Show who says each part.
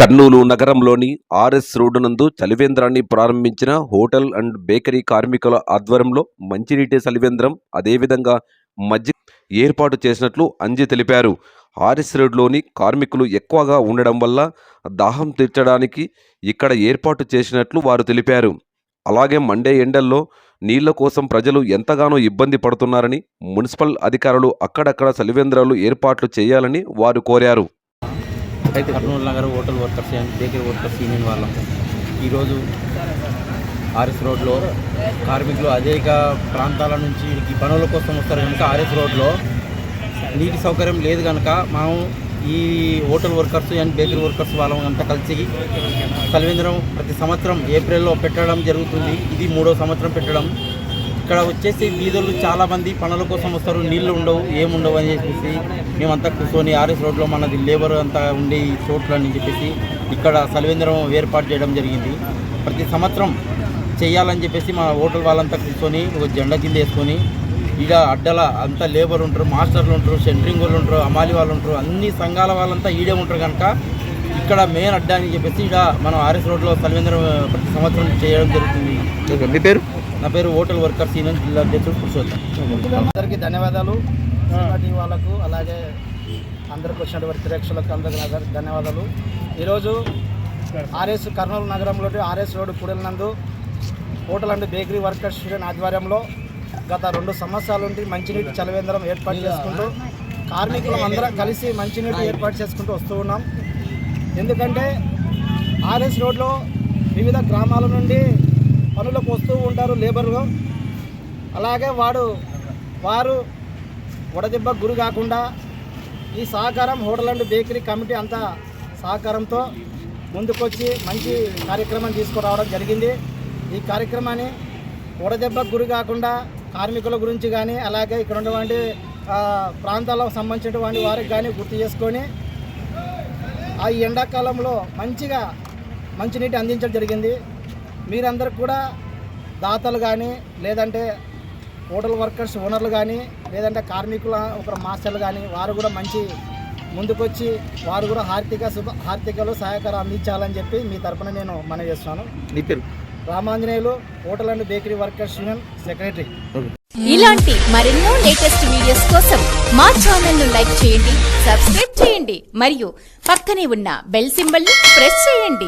Speaker 1: కర్నూలు నగరంలోని RS road నందు చలివేంద్రాన్ని ప్రారంభించిన హోటల్ అండ్ బేకరీ కార్మికుల ఆధ్వర్యంలో మంచినీటి చలివేంద్రం అదేవిధంగా మజ్జిగ ఏర్పాటు చేసినట్లు అంజి తెలిపారు. ఆర్ఎస్ రోడ్లోని కార్మికులు ఎక్కువగా ఉండడం వల్ల దాహం తీర్చడానికి ఇక్కడ ఏర్పాటు చేసినట్లు వారు తెలిపారు. అలాగే మండే ఎండల్లో నీళ్ల కోసం ప్రజలు ఎంతగానో ఇబ్బంది పడుతున్నారని, మున్సిపల్ అధికారులు అక్కడక్కడ చలివేంద్రాలు ఏర్పాట్లు చేయాలని వారు కోరారు.
Speaker 2: అయితే కర్నూలు నగర hotel workers and bakery workers union వాళ్ళం ఈరోజు ఆర్ఎస్ రోడ్లో కార్మికులు అనేక ప్రాంతాల నుంచి ఈ పనుల కోసం వస్తారు కనుక ఆర్ఎస్ రోడ్లో నీటి సౌకర్యం లేదు కనుక మేము ఈ hotel workers and bakery workers వాళ్ళం అంతా కలిసి చలివేంద్రం ప్రతి సంవత్సరం ఏప్రిల్లో పెట్టడం జరుగుతుంది. ఇది 3వ సంవత్సరం పెట్టడం. ఇక్కడ వచ్చేసి బీదోళ్ళు చాలామంది పనుల కోసం వస్తారు, నీళ్లు ఉండవు, ఏముండవు అని చెప్పేసి మేమంతా కూర్చొని ఆర్ఎస్ రోడ్లో మనది లేబర్ అంతా ఉండే ఈ చోట్లని చెప్పేసి ఇక్కడ చలివేంద్రం ఏర్పాటు చేయడం జరిగింది. ప్రతి సంవత్సరం చేయాలని చెప్పేసి మా హోటల్ వాళ్ళంతా కూర్చొని ఒక జెండా కింద వేసుకొని ఇక్కడ అడ్డల అంతా లేబర్ ఉంటారు, మాస్టర్లు ఉంటారు, సెంటరింగ్ వాళ్ళు ఉంటారు, అమాలి వాళ్ళు ఉంటారు, అన్ని సంఘాల వాళ్ళంతా ఈడే ఉంటారు కనుక ఇక్కడ మెయిన్ అడ్డా అని చెప్పేసి ఇక్కడ మనం ఆర్ఎస్ రోడ్లో చలివేంద్రం ప్రతి సంవత్సరం చేయడం జరుగుతుంది.
Speaker 1: మీ పేరు?
Speaker 2: నా పేరు హోటల్ వర్కర్స్ యూనియన్ జిల్లా అధ్యక్షుడు పురుషోత్తం.
Speaker 3: అందరికీ ధన్యవాదాలు. వాళ్ళకు అలాగే అందరికి వచ్చినటువంటి ప్రేక్షకులకు అందరికీ ధన్యవాదాలు. ఈరోజు ఆర్ఎస్ కర్నూలు నగరంలోని ఆర్ఎస్ రోడ్డు కూడలినందు hotel and bakery workers union ఆధ్వర్యంలో గత 2 సంవత్సరాల నుండి మంచినీటి చలివేంద్రం ఏర్పాటు చేసుకుంటూ కార్మికులు అందరం కలిసి మంచినీటి ఏర్పాటు చేసుకుంటూ వస్తూ ఉన్నాం. ఎందుకంటే ఆర్ఎస్ రోడ్లో వివిధ గ్రామాల నుండి పనులకు వస్తూ ఉంటారు లేబర్లు. అలాగే వారు వడదెబ్బకు గురి కాకుండా ఈ సహకారం హోటల్ అండ్ బేకరీ కమిటీ అంతా సహకారంతో ముందుకొచ్చి మంచి కార్యక్రమం తీసుకురావడం జరిగింది. ఈ కార్యక్రమాన్ని వడదెబ్బకు గురి కాకుండా కార్మికుల గురించి కానీ అలాగే ఇక్కడ ఉన్నటువంటి ప్రాంతాలకు సంబంధించినటువంటి వారికి కానీ గుర్తు చేసుకొని ఆ ఎండాకాలంలో మంచినీటి అందించడం జరిగింది. మీరందరూ కూడా దాతలు కానీ లేదంటే హోటల్ వర్కర్స్ ఓనర్లు కానీ లేదంటే కార్మికుల ఒక మాస్టర్లు కానీ వారు కూడా మంచి ముందుకొచ్చి వారు కూడా ఆర్థికలో సహాయకారం అందించాలని చెప్పి మీ తరఫున నేను మనవి చేస్తున్నాను.
Speaker 1: నీ పేరు?
Speaker 3: Ramanjaneyulu, hotel and bakery workers union secretary.
Speaker 4: ఇలాంటి మరెన్నో లేటెస్ట్ వీడియోస్ కోసం మా ఛానల్ ను లైక్ చేయండి, సబ్స్క్రైబ్ చేయండి మరియు పక్కనే ఉన్న బెల్ సింబల్ ని ప్రెస్ చేయండి.